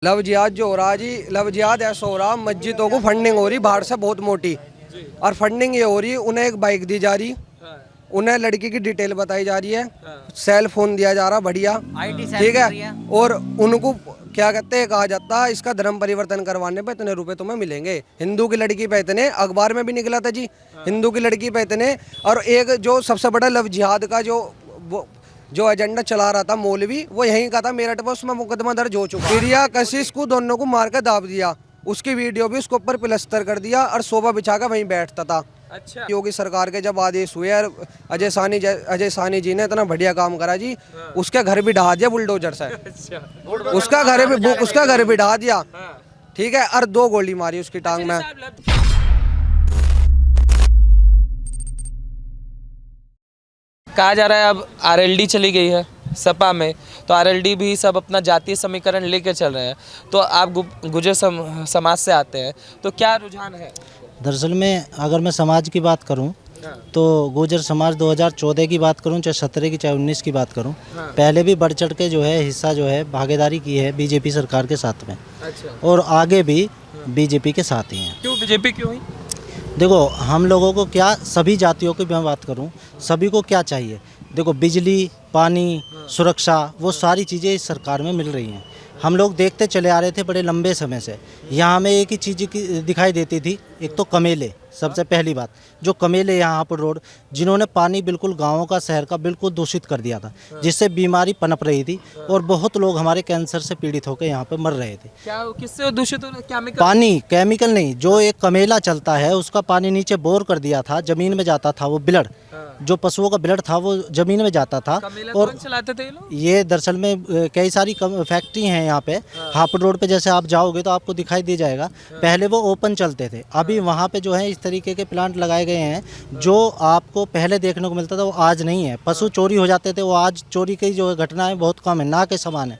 Love जिहाद जो हो रहा जी, लव जिहाद ऐसा हो रहा, मस्जिदों को फंडिंग हो रही बाहर से बहुत मोटी। और फंडिंग ये हो रही, उन्हें एक बाइक दी जा रही, उन्हें लड़की की डिटेल बताई जा रही है, सेल फोन दिया जा रहा बढ़िया, ठीक है। और उनको क्या कहते हैं, कहा जाता है इसका धर्म परिवर्तन करवाने पे इतने रुपए तुम्हें मिलेंगे। हिंदू की लड़की पे इतने, अखबार में भी निकला था जी, हिंदू की लड़की पे इतने। और एक जो सबसे बड़ा लव जिहाद का जो एजेंडा चला रहा था मौलवी, वो यहीं का था मेरठ में, उसमें मुकदमा दर्ज हो चुका। प्रिया कशिश को दोनों को मार कर दाब दिया, उसकी वीडियो भी उसके ऊपर प्लस्तर कर दिया और सोफा बिछा कर वहीं बैठता था। अच्छा। योगी सरकार के जब आदेश हुए और अजय सानी जी ने इतना बढ़िया काम करा जी, उसके घर भी ढहा दिया बुलडोजर से। अच्छा। उसका घर भी ढहा दिया, ठीक है। और 2 गोली मारी उसकी टांग में। कहा जा रहा है अब आरएलडी चली गई है सपा में, तो आरएलडी भी सब अपना जातीय समीकरण लेकर चल रहे हैं। तो आप गुर्जर समाज से आते हैं, तो क्या रुझान है? दरअसल में अगर मैं समाज की बात करूं तो गुर्जर समाज 2014 की बात करूं, चाहे 17 की, चाहे 19 की बात करूं, पहले भी बढ़ चढ़ के जो है हिस्सा जो है भागीदारी की है बीजेपी सरकार के साथ में। अच्छा। और आगे भी बीजेपी के साथ ही हैं। क्यों बीजेपी क्यों ही? देखो, हम लोगों को क्या, सभी जातियों की मैं बात करूं, सभी को क्या चाहिए? देखो, बिजली, पानी, सुरक्षा, वो सारी चीज़ें इस सरकार में मिल रही हैं। हम लोग देखते चले आ रहे थे बड़े लंबे समय से। यहाँ में एक ही चीज़ की दिखाई देती थी, एक तो कमेले। सबसे पहली बात, जो कमेले यहाँ पर रोड, जिन्होंने पानी बिल्कुल गाँवों का, शहर का बिल्कुल दूषित कर दिया था, जिससे बीमारी पनप रही थी और बहुत लोग हमारे कैंसर से पीड़ित होकर यहाँ पे मर रहे थे। क्या किससे दूषित हो? केमिकल? पानी, केमिकल नहीं, जो एक कमेला चलता है उसका पानी नीचे बोर कर दिया था, जमीन में जाता था वो ब्लड, जो पशुओं का ब्लड था वो जमीन में जाता था। और चलाते थे ये दरअसल में कई सारी फैक्ट्री हैं यहाँ पे। हापुड़ रोड पे जैसे आप जाओगे तो आपको दिखाई दे जाएगा। पहले वो ओपन चलते थे, अभी वहाँ पे जो है इस तरीके के प्लांट लगाए गए हैं जो आपको पहले देखने को मिलता था वो आज नहीं है। पशु चोरी हो जाते थे, वो आज चोरी की जो घटनाएं बहुत कम है, ना के समान है।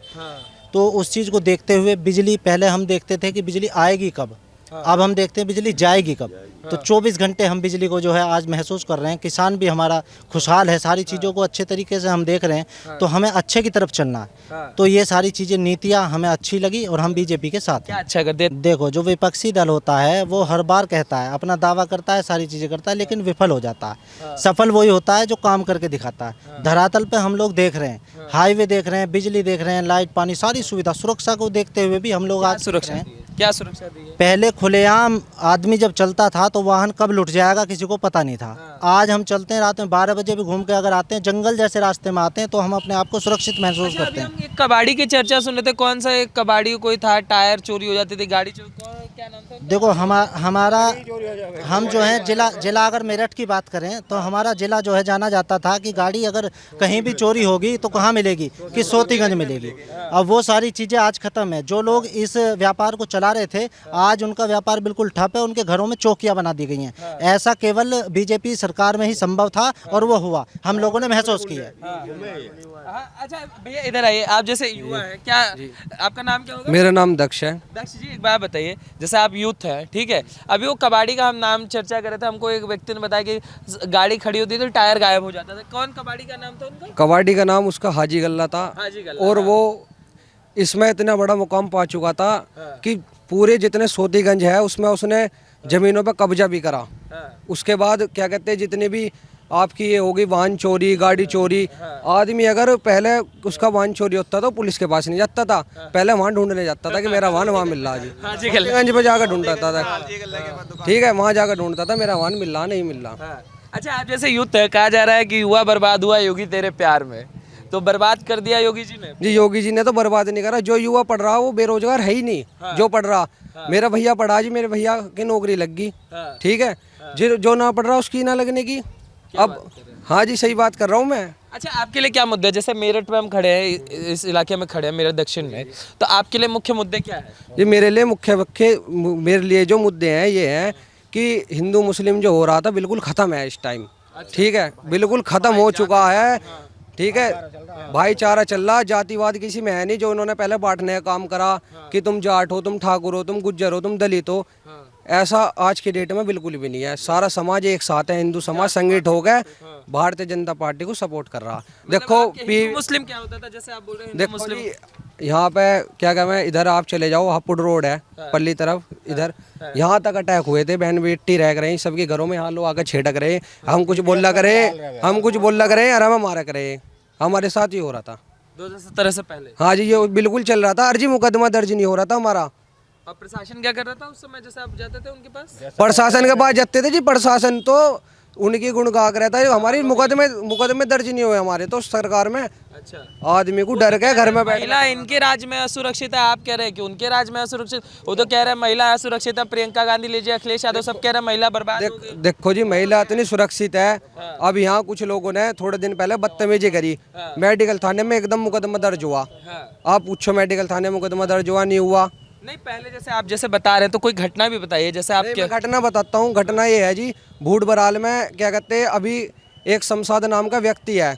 तो उस चीज़ को देखते हुए बिजली, पहले हम देखते थे कि बिजली आएगी कब, अब हम देखते हैं बिजली जाएगी कब। तो 24 घंटे हम बिजली को जो है आज महसूस कर रहे हैं। किसान भी हमारा खुशहाल है, सारी चीज़ों को अच्छे तरीके से हम देख रहे हैं। तो हमें अच्छे की तरफ चलना है। तो ये सारी चीज़ें, नीतियाँ हमें अच्छी लगी और हम बीजेपी के साथ हैं। अच्छा कर दे। देखो, जो विपक्षी दल होता है वो हर बार कहता है, अपना दावा करता है, सारी चीज़ें करता है, लेकिन विफल हो जाता है। सफल वही होता है जो काम करके दिखाता है। धरातल पे हम लोग देख रहे हैं, हाईवे देख रहे हैं, बिजली देख रहे हैं, लाइट, पानी, सारी सुविधा, सुरक्षा को देखते हुए भी हम लोग आज सुरक्षा, क्या सुरक्षा दी है? पहले खुलेआम आदमी जब चलता था तो वाहन कब लुट जाएगा किसी को पता नहीं था। आज हम चलते हैं, रात में 12 बजे भी घूम के अगर आते हैं, जंगल जैसे रास्ते में आते हैं, तो हम अपने आप को सुरक्षित महसूस करते हैं। हम एक कबाड़ी की चर्चा सुन रहे थे, कौन सा एक कबाड़ी कोई था, टायर चोरी हो जाती थी, गाड़ी चोरी, क्या नाम था? देखो, हमारा हम जो है जिला अगर मेरठ की बात करें तो हमारा जिला जो है जाना जाता था कि गाड़ी अगर कहीं भी चोरी होगी तो कहाँ मिलेगी, कि सोतीगंज मिलेगी। अब वो सारी चीज़ें आज ख़त्म है। जो लोग इस व्यापार को चला रहे थे, आज उनका व्यापार बिल्कुल ठप है, उनके घरों में चौकियां बना दी गई हैं। ऐसा केवल बीजेपी सरकार में ही संभव था और वो हुआ, हम लोगों ने महसूस किया है। अच्छा भैया इधर आइए, आप जैसे युवा है, क्या आपका नाम क्या होगा? मेरा नाम दक्ष है। दक्ष जी, एक बात बताइए, जैसे आप यूथ हैं, ठीक है, अभी वो कबाड़ी का हम नाम चर्चा कर रहे थे, हमको एक व्यक्ति ने बताया कि गाड़ी खड़ी होती थी तो टायर गायब हो जाता था। कौन कबाड़ी का नाम था उनका? कबाड़ी का नाम उसका हाजी गल्ला था। हाजी गल्ला। और वो इसमें इतना बड़ा मुकाम पा चुका था कि पूरे जितने सोतीगंज है उसमें उसने जमीनों पर कब्जा भी करा। उसके बाद क्या कहते हैं, जितने भी आपकी ये होगी वाहन चोरी, गाड़ी चोरी, आदमी अगर पहले उसका वाहन चोरी होता तो पुलिस के पास नहीं जाता था, पहले वहाँ ढूंढने जाता था कि मेरा वाहन वहाँ मिल रहा है जी। गंज पे जाकर ढूंढता था, ठीक है, वहाँ जाकर ढूंढता था मेरा वाहन मिल रहा नहीं मिल रहा। अच्छा, आप जैसे यूथ है, कहा जा रहा है कि युवा बर्बाद हुआ योगी तेरे प्यार में, तो बर्बाद कर दिया योगी जी ने? जी, योगी जी ने तो बर्बाद नहीं करा। जो युवा पढ़ रहा वो बेरोजगार है ही नहीं। जो पढ़ रहा, मेरा भैया पढ़ा जी, मेरे भैया की नौकरी लग गई, ठीक है। जो ना पढ़ रहा उसकी ना लगने की। अब हाँ जी, सही बात कर रहा हूँ मैं। अच्छा, आपके लिए क्या मुद्दे है? जैसे मेरठ में हम खड़े हैं, इस इलाके में खड़े हैं, मेरठ दक्षिण में, तो आपके लिए मुख्य मुद्दे क्या है? ये मेरे लिए जो मुद्दे हैं ये हैं कि हिंदू मुस्लिम जो हो रहा था बिल्कुल ख़त्म है इस टाइम, ठीक है, बिल्कुल ख़त्म हो चुका है, ठीक है। भाईचारा चल रहा, जातिवाद किसी में है नहीं। जो उन्होंने पहले बांटने का काम करा कि तुम जाट हो, तुम ठाकुर हो, तुम गुज्जर हो, तुम दलित हो, ऐसा आज की डेट में बिल्कुल भी नहीं है। सारा समाज एक साथ है, हिंदू समाज संगठित हो गया, भारतीय जनता पार्टी को सपोर्ट कर रहा। देखो हिंदू मुस्लिम क्या होता था, जैसे आप बोल रहे हैं हिंदू देखो मुस्लिम। जी, यहाँ पे क्या कहते हैं, इधर आप चले जाओ, हापुड़ रोड है पल्ली तरफ, इधर यहाँ तक अटैक हुए थे, बहन बेटी रह रहे हैं सबके घरों में, यहाँ लोग आकर छेड़क रहे, हम कुछ बोला करे, हम कुछ बोला करे और हमें मारा करे, हमारे साथ ही हो रहा था 2017 से पहले। हाँ जी, ये बिल्कुल चल रहा था, अर्जी मुकदमा दर्ज नहीं हो रहा था हमारा। और प्रशासन क्या कर रहा था उस समय, जैसे आप जाते थे उनके पास? प्रशासन के पास जाते थे जी, प्रशासन तो उनकी गुण गाक रहता है, हमारी मुकदमे दर्ज नहीं हुए हमारे तो सरकार में। अच्छा, आदमी को डर के घर में बैठ। महिला इनके राज्य में असुरक्षित है, आप कह रहे हैं कि उनके राज्य में असुरक्षित? वो तो कह रहे हैं महिला असुरक्षित है, प्रियंका गांधी लीजिए, अखिलेश यादव सब कह रहे हैं महिला बर्बाद हो गई। देखो जी, महिला इतनी सुरक्षित है, अब यहाँ कुछ लोगों ने थोड़े दिन पहले बदतमीजी करी, मेडिकल थाने में एकदम मुकदमा दर्ज हुआ। आप पूछो मेडिकल थाने में मुकदमा दर्ज हुआ नहीं हुआ? नहीं, पहले जैसे आप जैसे बता रहे हैं तो कोई घटना भी बताइए, जैसे आप क्या? मैं घटना बताता हूँ। घटना ये है जी, भूड बराल में क्या कहते हैं, अभी एक शमशाद नाम का व्यक्ति है,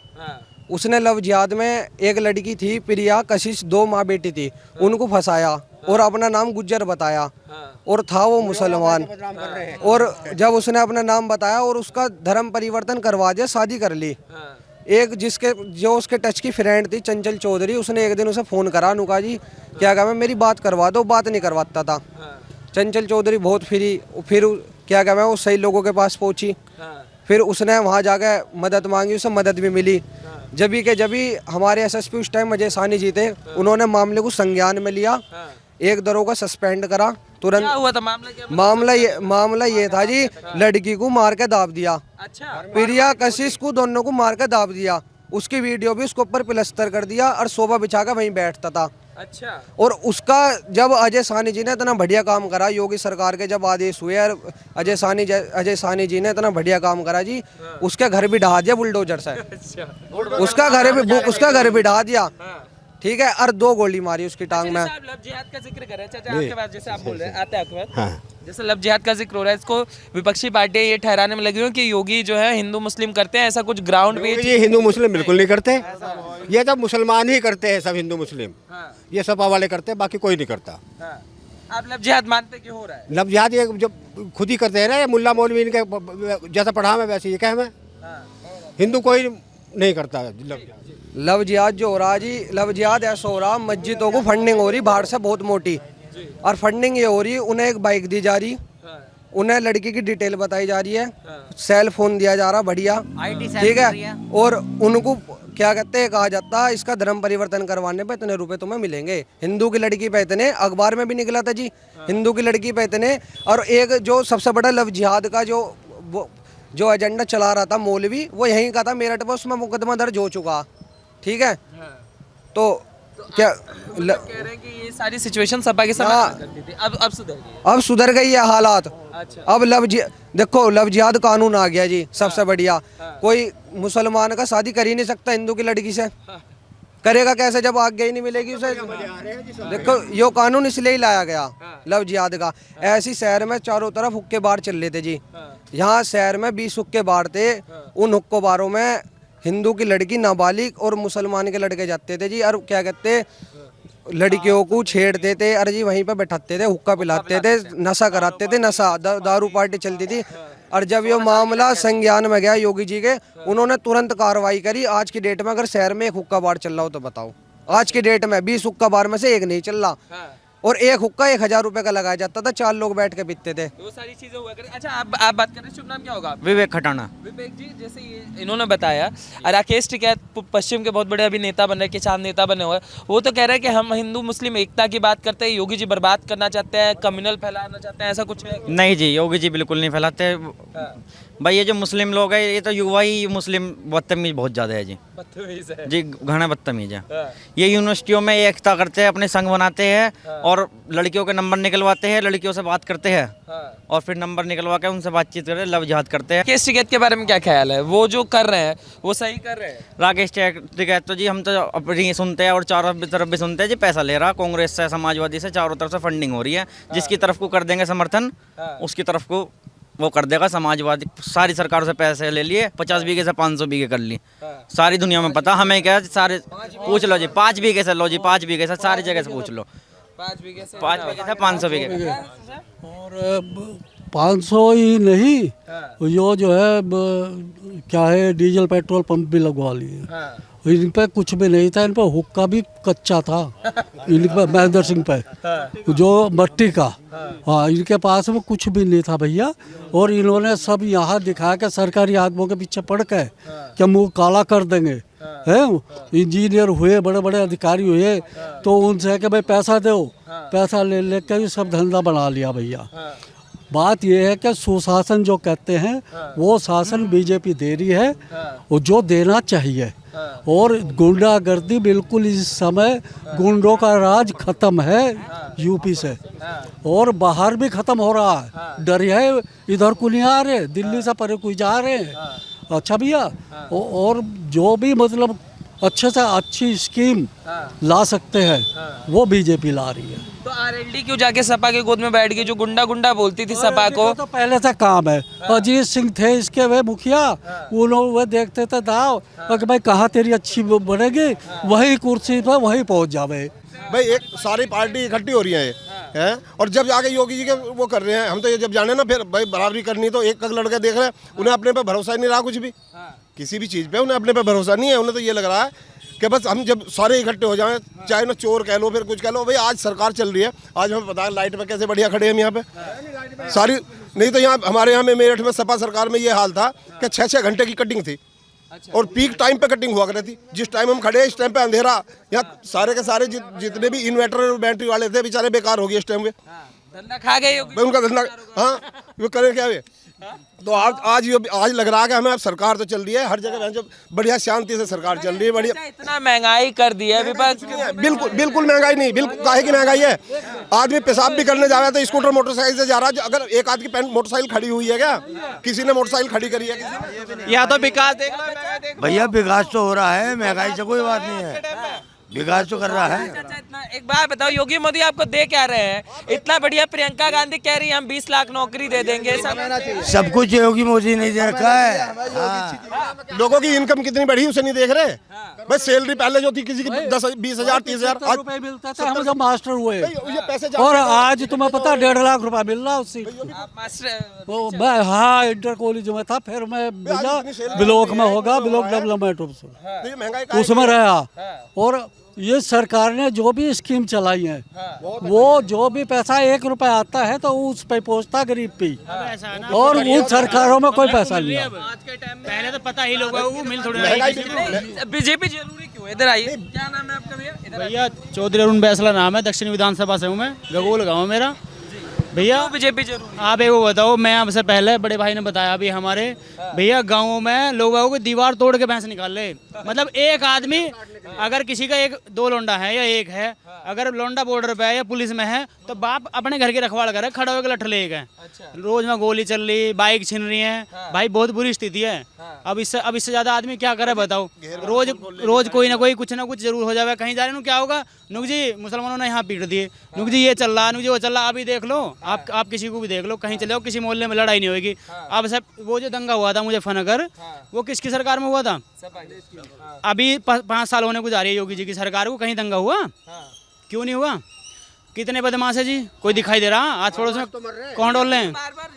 उसने लव जिहाद में एक लड़की थी प्रिया कशिश, 2 माँ बेटी थी, उनको फंसाया और अपना नाम गुज्जर बताया और था वो मुसलमान। और जब उसने अपना नाम बताया और उसका धर्म परिवर्तन करवा दिया, शादी कर ली। एक जो उसके टच की फ्रेंड थी चंचल चौधरी, उसने एक दिन उसे फ़ोन करा, अनुका जी क्या कहा, मेरी बात करवा दो, बात नहीं करवाता था। चंचल चौधरी बहुत फिर क्या कहा, वो सही लोगों के पास पहुंची, फिर उसने वहां जाकर मदद मांगी, उसे मदद भी मिली। जब हमारे एसएसपी उस टाइम अजय साहनी जी थे, उन्होंने मामले को संज्ञान में लिया, एक दरोगा सस्पेंड करा तुरंत। क्या हुआ था मामला? क्या मामला ये था जी, लड़की को मार के दाब दिया, अच्छा, प्रिया कशिश को दोनों को मार के दाब दिया, उसकी वीडियो भी उसके ऊपर प्लस्तर कर दिया और सोफा बिछा कर वहीं बैठता था। अच्छा, और उसका जब अजय साहनी जी ने इतना बढ़िया काम करा, योगी सरकार के जब आदेश हुए और अजय साहनी जी ने इतना बढ़िया काम करा जी, उसके घर भी ढहा दिया बुलडोजर से। उसका घर भी ढहा दिया, ठीक है, और 2 गोली मारी उसकी टांग में। जैसे आप लव जिहाद का जिक्र कर रहे हैं, चाचा आपके पास जैसे आप बोल रहे हैं, आते हैं आपके पास, जैसे लव जिहाद का जिक्र हो रहा है, इसको विपक्षी पार्टियां ये ठहराने में लगी हुई कि योगी जो है हिंदू मुस्लिम करते हैं, ऐसा कुछ ग्राउंड पे? ये हिंदू मुस्लिम बिल्कुल नहीं करते, ये तो मुसलमान ही करते हैं, सब हिंदू मुस्लिम ये सपा वाले करते हैं, बाकी कोई नहीं करता। आप लव जिहाद मानते कि हो रहा है? लव जिहाद ये जब खुद ही करते हैं ना, ये मुल्ला मौलवी इनके जैसा पढ़ा मैं वैसे ये कह मैं, हिंदू कोई नहीं करता लव जिहाद। लव जिहाद जो हो रहा जी, लव जिहाद ऐसा हो रहा, मस्जिदों को फंडिंग हो रही बाहर से बहुत मोटी, और फंडिंग ये हो रही, उन्हें एक बाइक दी जा रही, उन्हें लड़की की डिटेल बताई जा रही है, सेल फोन दिया जा रहा बढ़िया, ठीक है, और उनको क्या कहते हैं, कहा जाता है इसका धर्म परिवर्तन करवाने पे इतने रुपए तुम्हें मिलेंगे। हिंदू की लड़की पे इतने, अखबार में भी निकला था जी, हिंदू की लड़की पे इतने। और एक जो सबसे बड़ा लव जिहाद का जो एजेंडा चला रहा था मौलवी, वो यहीं का था मेरठ में, उसमें मुकदमा दर्ज हो चुका, ठीक है। तो क्या कह रहे हैं कि ये सारी सिचुएशन सपा के समय करती थी, अब सुधर गई, अब सुधर गई है हालात। अच्छा, अब देखो लव जिहाद कानून आ गया जी, सबसे बढ़िया। कोई मुसलमान का शादी कर ही नहीं सकता हिंदू की लड़की से, करेगा कैसे जब आज्ञा ही नहीं मिलेगी उसे। देखो यो कानून इसलिए ही लाया गया लव जिहाद का। ऐसी शहर में चारों तरफ हुक्के बार चल रहे थे जी, यहाँ शहर में 20 हुक्के बार थे, उन हुक्को बारों में हिंदू की लड़की नाबालिग और मुसलमान के लड़के जाते थे जी, और क्या कहते लड़कियों को छेड़ते थे, अरे जी वहीं पे बैठाते थे, हुक्का पिलाते थे, नशा कराते थे, नशा दारू पार्टी चलती थी। और जब ये मामला संज्ञान में गया योगी जी के, उन्होंने तुरंत कार्रवाई करी। आज की डेट में अगर शहर में एक हुक्का बार चल रहा हो तो बताओ, आज की डेट में 20 हुक्का बार में से एक नहीं चल रहा, और एक हुक्का 1000 रुपए का लगाया जाता था, 4 लोग बैठ के पीते थे। वो सारी चीजें हुआ करें। अच्छा, आप बात कर रहे हैं, शुभ नाम क्या होगा? विवेक खटाना। विवेक जी, जैसे ये इन्होंने बताया, राकेश टिकैत पश्चिम के बहुत बड़े अभी नेता बन रहे, किसान नेता बने हुए, वो तो कह रहे हैं कि हम हिंदू मुस्लिम एकता की बात करते हैं, योगी जी बर्बाद करना चाहते हैं, कम्युनल फैलाना चाहते हैं, ऐसा कुछ है? नहीं जी, योगी जी बिल्कुल नहीं फैलाते भाई। ये जो मुस्लिम लोग हैं, ये तो युवा ही मुस्लिम बदतमीज बहुत ज़्यादा है जी, बदतमीज है जी, घना बदतमीज है। ये यूनिवर्सिटियों में एकता करते हैं, अपने संघ बनाते हैं और लड़कियों के नंबर निकलवाते हैं, लड़कियों से बात करते हैं और फिर नंबर निकलवा के उनसे बातचीत करते, लव जिहाद करते हैं। राकेश टिकैत के बारे में क्या ख्याल है? वो जो कर रहे हैं वो सही कर रहे हैं? राकेश टिकैत तो जी हम तो अपनी सुनते हैं और चारों तरफ भी सुनते हैं जी, पैसा ले रहा, कांग्रेस से, समाजवादी से, चारों तरफ से फंडिंग हो रही है। जिसकी तरफ को कर देंगे समर्थन, उसकी तरफ को वो कर देगा। समाजवादी सारी सरकार से पैसे ले लिए, 50 बीघे से 500 बीघे कर ली, सारी दुनिया में पता, हमें क्या, सारे पूछ लो जी, 5 बीघे से लो जी, 5 बीघे से सारी जगह से पूछ लो, 5 बीघे से 5 बीघे था 500 बीघे। और 500 ही नहीं, जो है क्या है, डीजल पेट्रोल पंप भी लगवा लिए। इन पे कुछ भी नहीं था, इन पे हुक्का भी कच्चा था। इन पे महेंद्र सिंह पे जो मट्टी का, हाँ, इनके पास में कुछ भी नहीं था भैया। और इन्होंने सब यहाँ दिखा के सरकारी आदमियों के पीछे पड़ के क्या मुंह काला कर देंगे, हैं। इंजीनियर हुए, बड़े बड़े अधिकारी हुए, तो उनसे कि भाई पैसा दो, पैसा ले लेके ही सब धंधा बना लिया भैया। बात यह है कि सुशासन जो कहते हैं वो शासन बीजेपी दे रही है, और जो देना चाहिए। और गुंडागर्दी बिल्कुल इस समय गुंडों का राज खत्म है यूपी से, और बाहर भी खत्म हो रहा है। डर है, इधर को नहीं आ रहे, दिल्ली से परे कोई जा रहे हैं। अच्छा भैया, और जो भी मतलब अच्छे से अच्छी स्कीम ला सकते हैं वो बीजेपी ला रही है। तो आरएलडी क्यों जाके सपा के गोद में बैठ गई, जो गुंडा गुंडा बोलती थी सपा को? तो पहले से काम है। अजीत सिंह थे इसके वे मुखिया, वो लोग वे देखते थे दाव कि भाई कहाँ तेरी अच्छी बनेगी, वही कुर्सी पर वही पहुंच जावे। भाई एक सारी पार्टी इकट्ठी हो रही है, और जब जाके योगी जी के वो कर रहे हैं, हम तो ये जब जाने ना, फिर भाई बराबरी करनी, तो एक लड़के देख रहे हैं, उन्हें अपने पे भरोसा ही नहीं रहा, कुछ भी किसी भी चीज़ पे उन्हें अपने पे भरोसा नहीं है। उन्हें तो ये लग रहा है कि बस हम जब सारे इकट्ठे हो जाएं, चाहे ना चोर कह लो, फिर कुछ कह लो, भाई आज सरकार चल रही है, आज हमें पता है लाइट पे कैसे बढ़िया खड़े हैं हम यहाँ पे सारी। नहीं तो यहाँ हमारे यहाँ में मेरठ में सपा सरकार में ये हाल था कि 6-6 घंटे की कटिंग थी, और पीक टाइम पे कटिंग हुआ करती थी। जिस टाइम हम खड़े हैं इस टाइम पे अंधेरा, यहाँ सारे के सारे जितने भी इन्वर्टर और बैटरी वाले थे बेचारे बेकार हो गए इस टाइम पे, धंधा खा गए भाई उनका धंधा। हाँ, वो करें क्या वे। तो आज लग रहा है कि हमें अब सरकार तो चल रही है हर जगह, जो बढ़िया शांति से सरकार चल रही है, बढ़िया। इतना महंगाई कर दी है विपक्ष। बिल्कुल महंगाई नहीं, बिल्कुल काहे की महंगाई है। आदमी पेशाब भी करने जा रहा है तो स्कूटर मोटरसाइकिल से जा रहा है। अगर एक आदमी की मोटरसाइकिल खड़ी हुई है, क्या किसी ने मोटरसाइकिल खड़ी करी है? किसी या तो विकास देख लो भैया, विकास तो हो रहा है, महंगाई से कोई बात नहीं है, विकास तो कर रहा है। इतना एक बात बताओ, योगी मोदी आपको दे क्या रहे हैं? इतना बढ़िया प्रियंका गांधी कह रही है हम 20 लाख नौकरी दे देंगे, सब कुछ योगी मोदी ने दे रखा है। लोगों की इनकम कितनी बढ़ी उसे नहीं देख रहे। बस सैलरी पहले जो थी किसी की 10, 20,000, 30,000 रुपए मिलता था हम जब मास्टर हुए, ये पैसे और आज तुम्हें पता 1.5 लाख रुपया मिल रहा उससे। मैं हाँ इंटर कॉलेज में था, फिर मैं भैया ब्लॉक में होगा, ब्लॉक डेवलपमेंट उसमें रहा। और ये सरकार ने जो भी स्कीम चलाई है, वो जो भी पैसा 1 रुपया आता है तो उस पे पहुंचता गरीब पे, और उन सरकारों में कोई पैसा नहीं है। पहले तो पता ही लोगों को मिल थोड़ी। बीजेपी जरूरी क्यों है? इधर आइए, क्या नाम है आपका भैया? भैया चौधरी अरुण बैसला नाम है, दक्षिण विधानसभा से हूँ मैं, गगोल गाँव मेरा। भैया बीजेपी जरूरी, आप एक वो बताओ, मैं आपसे पहले बड़े भाई ने बताया अभी हमारे भैया गाँव में लोगों को दीवार तोड़ के भैंस निकाल ले। मतलब एक आदमी, अगर किसी का 1-2 लोंडा है या एक है, अगर लोंडा बॉर्डर पे है या पुलिस में है, तो बाप अपने घर की रखवाड़ करे, खड़ा होकर लठ ले गए। रोज में गोली चल रही, बाइक छिन रही है, भाई बहुत बुरी स्थिति है। अब इससे ज्यादा आदमी क्या करे बताओ? रोज कोई ना कोई कुछ ना कुछ जरूर हो जाए। कहीं जा रहे क्या होगा, नुक जी मुसलमानों ने यहाँ पीट दिए, नुक जी ये चल रहा, नुक जी वो चल रहा। अभी देख लो, आप किसी को भी देख लो, कहीं चले जाओ, किसी मोहल्ले में लड़ाई नहीं होगी। अब सब वो जो दंगा हुआ था मुजफ्फरनगर, वो किसकी सरकार में हुआ था? अभी 5 साल होने को जा रही है योगी जी की सरकार को, कहीं दंगा हुआ? क्यों नहीं हुआ? कितने बदमाश है जी, कोई दिखाई दे रहा? आज थोड़ा सा कौन डोल रहे हैं? बार बार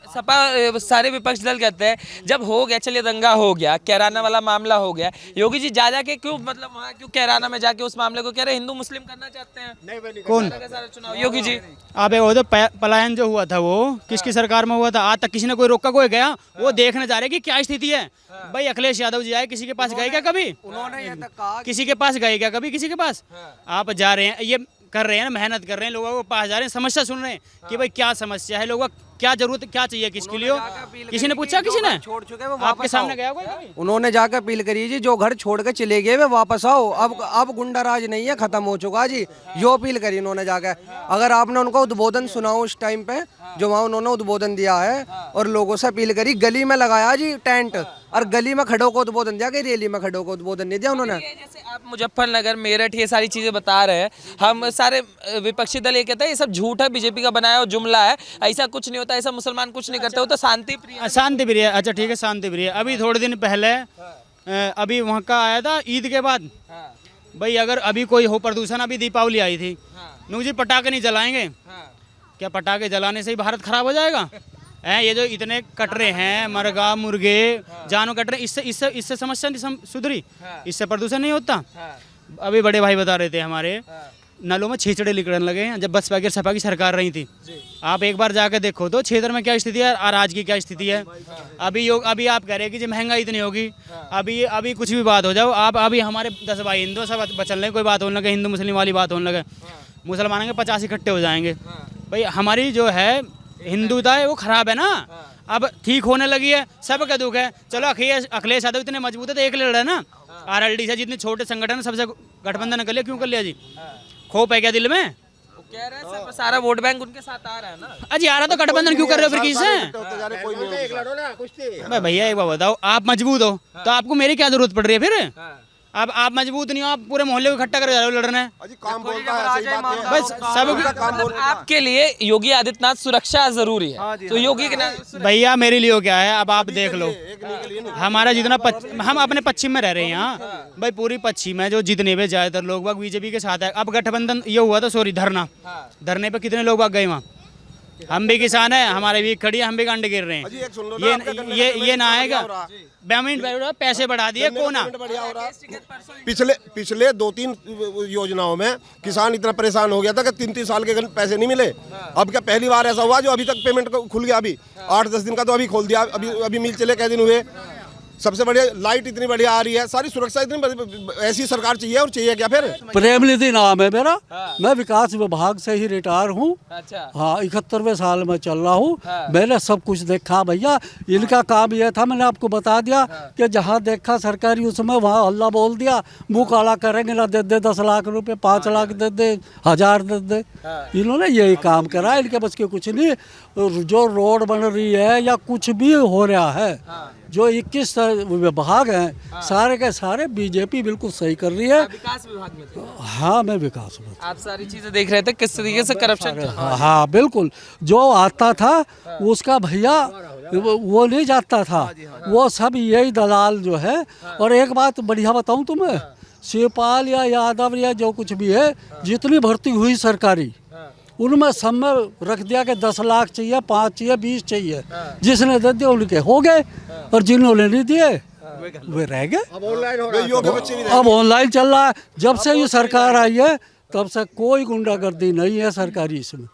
सपा सारे विपक्ष दल कहते हैं जब हो गया, चलिए दंगा हो गया, कैराना वाला मामला हो गया, योगी जी जा के क्यों, मतलब वहाँ क्यों कैराना में जाके उस मामले को कह रहे हिंदू मुस्लिम करना चाहते हैं? कौन? चुनाव योगी जी। आप वो तो पलायन जो हुआ था वो किसकी सरकार में हुआ था? आज तक किसी ने कोई रोका, कोई गया? वो देखने जा रहे कि क्या स्थिति है। भाई अखिलेश यादव जी आए, किसी के पास गए क्या कभी? उन्होंने ये तक कहा किसी के पास गए क्या कभी? किसी के पास? आप जा रहे हैं, ये कर रहे हैं, मेहनत कर रहे हैं, लोगों के पास जा रहे हैं, समस्या सुन रहे हैं कि भाई क्या समस्या है, लोगों को क्या जरूरत, क्या चाहिए, किसके लिए? किसी ने पूछा? किसी ने छोड़ चुके वो आपके सामने गया कोई कभी? उन्होंने जाकर अपील करी जी, जो घर छोड़ के चले गए वे वापस आओ, अब गुंडा राज नहीं है, खत्म हो चुका जी। यो अपील करी उन्होंने जाकर। अगर आपने उनको उद्बोधन सुनाओ उस टाइम पे, जो वहाँ उन्होंने उद्बोधन दिया है और लोगों से अपील करी, गली में लगाया जी टेंट, और गली में खड़ों को उद्बोधन दिया कि रैली में खड़ों को उद्बोधन नहीं दिया उन्होंने। जैसे आप मुजफ्फरनगर, मेरठ, ये सारी चीजें बता रहे हैं, हम सारे विपक्षी दल ये कहते हैं ये सब झूठ है, बीजेपी का बनाया हुआ जुमला है, ऐसा कुछ नहीं होता, ऐसा मुसलमान कुछ नहीं करते, वो तो शांति प्रिय। शांति प्रिय, अच्छा ठीक है, शांति प्रिय। अभी थोड़े दिन पहले अभी वहाँ का आया था ईद के बाद, भाई अगर अभी कोई हो प्रदूषण, अभी दीपावली आई थी, नू जी पटाखे नहीं जलाएंगे, क्या पटाखे जलाने से ही भारत खराब हो जाएगा? हैं ये जो इतने कट रहे हैं मरगा मुर्गे जानवर कट रहे, इससे समस्या नहीं सुधरी, इससे प्रदूषण नहीं होता। अभी बड़े भाई बता रहे थे हमारे नलों में छींचड़े निकलने लगे हैं जब बसपा की सपा की सरकार रही थी। आप एक बार जाकर देखो तो क्षेत्र में क्या स्थिति है और आज की क्या स्थिति है। अभी आप कह रहे हैं कि जी महंगाई इतनी होगी, अभी कुछ भी बात हो जाओ, आप अभी हमारे 10 भाई हिंदू सब बचल रहे, कोई बात होने लगे, हिंदू मुस्लिम वाली बात होने लगे, मुसलमानों के 50 इकट्ठे हो जाएंगे। भाई हमारी जो है हिंदुता है वो खराब है ना, अब ठीक होने लगी है, सबका दुख है। चलो अखिलेश यादव इतने मजबूत है तो एक लड़ रहा है ना, आरएलडी से जितने छोटे संगठन सबसे गठबंधन कर लिया, क्यों कर लिया जी? खोप है क्या दिल में? कह रहे हैं सब सारा वोट बैंक उनके साथ आ रहा है ना। अजी आ रहा तो गठबंधन क्यों कर रहे हो फिर किससे? भैया एक बात बताओ, आप मजबूत हो तो आपको मेरी क्या जरूरत पड़ रही है फिर? अब आप मजबूत नहीं हो, आप पूरे मोहल्ले को इकट्ठा कर जा रहे हो लड़ने। काम बोलता है, सही बात है। बस सब मतलब आपके लिए योगी आदित्यनाथ सुरक्षा जरूरी है, तो योगी के नाम भैया मेरे लिए क्या है, अब आप देख लो हमारा जितना हम अपने पश्चिम में रह रहे हैं यहाँ, भाई पूरी पश्चिम है जो जितने भी ज्यादातर लोग बाग बीजेपी के साथ है। अब गठबंधन ये हुआ था, सॉरी धरने पे कितने लोग बाग गए वहाँ? हम भी किसान है, हमारे भी खड़ी है, हम भी अंडे गिर रहे हैं। ये ना आएगा पेमेंट पैसे बढ़ा दिए कोना। पिछले 2-3 योजनाओं में किसान इतना परेशान हो गया था कि 3-3 साल के पैसे नहीं मिले। अब क्या पहली बार ऐसा हुआ जो अभी तक पेमेंट खुल गया? अभी 8-10 दिन का तो अभी खोल दिया, अभी मिल चले कै दिन हुए। सबसे बढ़िया लाइट इतनी बढ़िया आ रही है, सारी सुरक्षा इतनी, ऐसी सरकार चाहिए। और चाहिए क्या फिर? प्रेमनिधि नाम है मेरा, मैं विकास विभाग से ही रिटायर हूँ। अच्छा। हाँ 71वें साल में चल रहा हूँ। मैंने सब कुछ देखा भैया। इनका काम यह था, मैंने आपको बता दिया कि जहाँ देखा सरकारी उसमें वहाँ अल्लाह बोल दिया, मुँह काला करेंगे ना, दे 10 लाख रुपए, 5 लाख दे 1000 दे। इन्होंने यही काम करा, इनके बस के कुछ नहीं। जो रोड बन रही है या कुछ भी हो रहा है, जो 21 विभाग हैं सारे के सारे बीजेपी बिल्कुल सही कर रही है। विकास विभाग में थे। हाँ मैं विकास में, आप सारी चीजें देख रहे थे किस तरीके से करप्शन। हाँ बिल्कुल, जो आता था उसका भैया वो नहीं जाता था, वो सब यही दलाल जो है। और एक बात बढ़िया बताऊं तुम्हें, शिवपाल या यादव या जो कुछ भी है, जितनी भर्ती हुई सरकारी, उनमें सब में रख दिया कि 10 लाख चाहिए, 5 चाहिए, 20 चाहिए। जिसने दे दिया उनके हो गए, और जिन्होंने नहीं दिए वे रह गए। अब ऑनलाइन चल रहा है। जब से ये सरकार आई है तब से कोई गुंडागर्दी नहीं है सरकारी इसमें।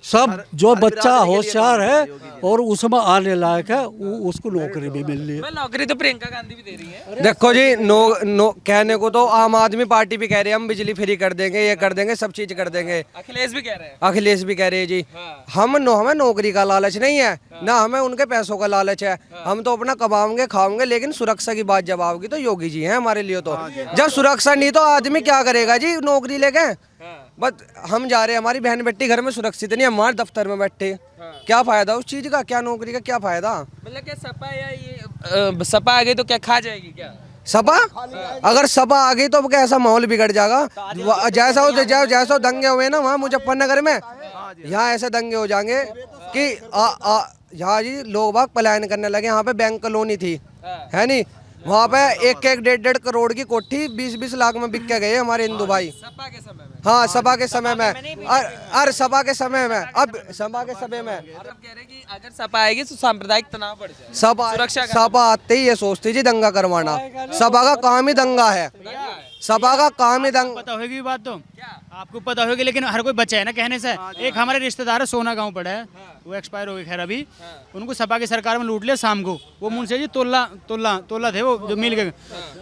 सब जो बच्चा होशियार है और उसमें आने लायक है उसको नौकरी भी मिल रही है। नौकरी तो प्रियंका गांधी भी दे रही है। देखो जी, नो कहने को तो आम आदमी पार्टी भी कह रही है हम बिजली फ्री कर देंगे, ये कर देंगे, सब चीज कर देंगे। अखिलेश भी कह रहे हैं। अखिलेश भी कह रहे हैं जी। हमें नौकरी का लालच नहीं है, ना हमें उनके पैसों का लालच है। हम तो अपना कमाओगे खाओगे, लेकिन सुरक्षा की बात जब आओगी तो योगी जी हैं हमारे लिए। तो जब सुरक्षा नहीं तो आदमी क्या करेगा जी नौकरी लेके? बस हम जा रहे हैं, हमारी बहन बेटी घर में सुरक्षित नहीं, हमारे दफ्तर में बैठे, क्या फायदा उस चीज का? क्या नौकरी का क्या फायदा? मतलब क्या सपा या ये सपा आ गई तो क्या खा जाएगी क्या सपा? अगर सपा आ गई तो क्या ऐसा माहौल बिगड़ जाएगा? जैसा दंगे हुए ना वहाँ मुजफ्फरनगर में, यहाँ ऐसे दंगे हो जाएंगे कि यहाँ जी लोग बाग पलायन करने लगे। यहाँ पे बैंक कॉलोनी थी, है नहीं, वहाँ पे 1-1, 1.5 करोड़ की कोठी 20-20 लाख में बिक के गए हमारे हिंदू भाई। सपा के समय में? हाँ सपा के समय में, अरे सपा के समय में, अब सपा के समय में और अब कह रहे हैं कि अगर सपा आएगी तो सांप्रदायिक तनाव बढ़ जाएगा। सपा आते ही ये सोचती जी दंगा करवाना। सपा का काम ही दंगा है, सपा का काम ही दंगा। पता होगी बात तो आपको पता होगी, लेकिन हर कोई बच्चा है ना कहने से। एक हमारे रिश्तेदार है, सोना गांव पड़ा है, वो एक्सपायर हो गए खैर अभी। उनको सपा की सरकार में लूट लिया शाम को। वो मुंशी जी तोला थे वो जो मिल गए,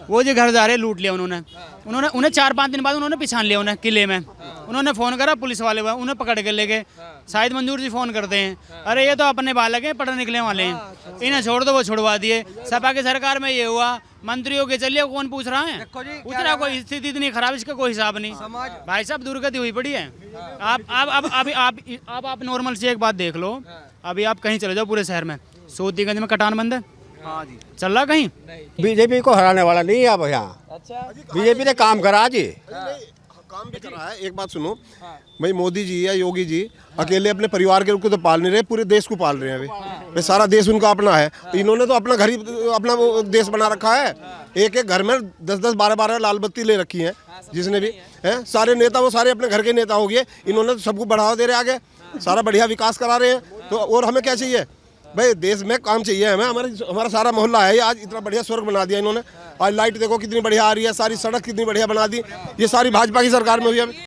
वो जी घर जा रहे लूट लिया उन्होंने। उन्हें 4-5 दिन बाद उन्होंने पिछान लिया उन्हें किले में। उन्होंने फ़ोन करा पुलिस वाले, उन्हें पकड़ के ले गए। शाहिद मंजूर जी फ़ोन करते हैं, अरे ये तो अपने बालक हैं, पढ़ने निकले वाले हैं, इन्हें छोड़ दो। वो छुड़वा दिए। सपा की सरकार में ये हुआ, मंत्रियों के चलिए कौन पूछ रहा है? पूछ रहा, कोई स्थिति इतनी खराब, इसका कोई हिसाब नहीं। भाई साहब दुर्गति हुई पड़ी है। आप नॉर्मल से एक बात देख लो, अभी आप कहीं चले जाओ पूरे शहर में, सोतीगंज में कटान बंद है। हाँ जी, चल रहा कहीं? बीजेपी को हराने वाला नहीं है अब यहाँ। अच्छा, बीजेपी ने काम करा जी, काम भी करा है। एक बात सुनो भाई, मोदी जी या योगी जी अकेले अपने परिवार के को तो पाल नहीं रहे, पूरे देश को पाल रहे हैं अभी। भाई सारा देश उनका अपना है, तो इन्होंने तो अपना घर ही अपना वो देश बना रखा है। एक एक घर में 10-10 12-12 लाल बत्ती ले रखी है जिसने भी है। सारे नेता वो सारे अपने घर के नेता हो गए, इन्होंने तो सबको बढ़ावा दे रहे आगे, सारा बढ़िया विकास करा रहे हैं। तो और हमें क्या चाहिए भाई, देश में काम चाहिए हमें। हमारा सारा मोहल्ला है आज इतना बढ़िया स्वर्ग बना दिया इन्होंने। आज लाइट देखो कितनी बढ़िया आ रही है, सारी सड़क कितनी बढ़िया बना दी, ये सारी भाजपा की सरकार में हुई है।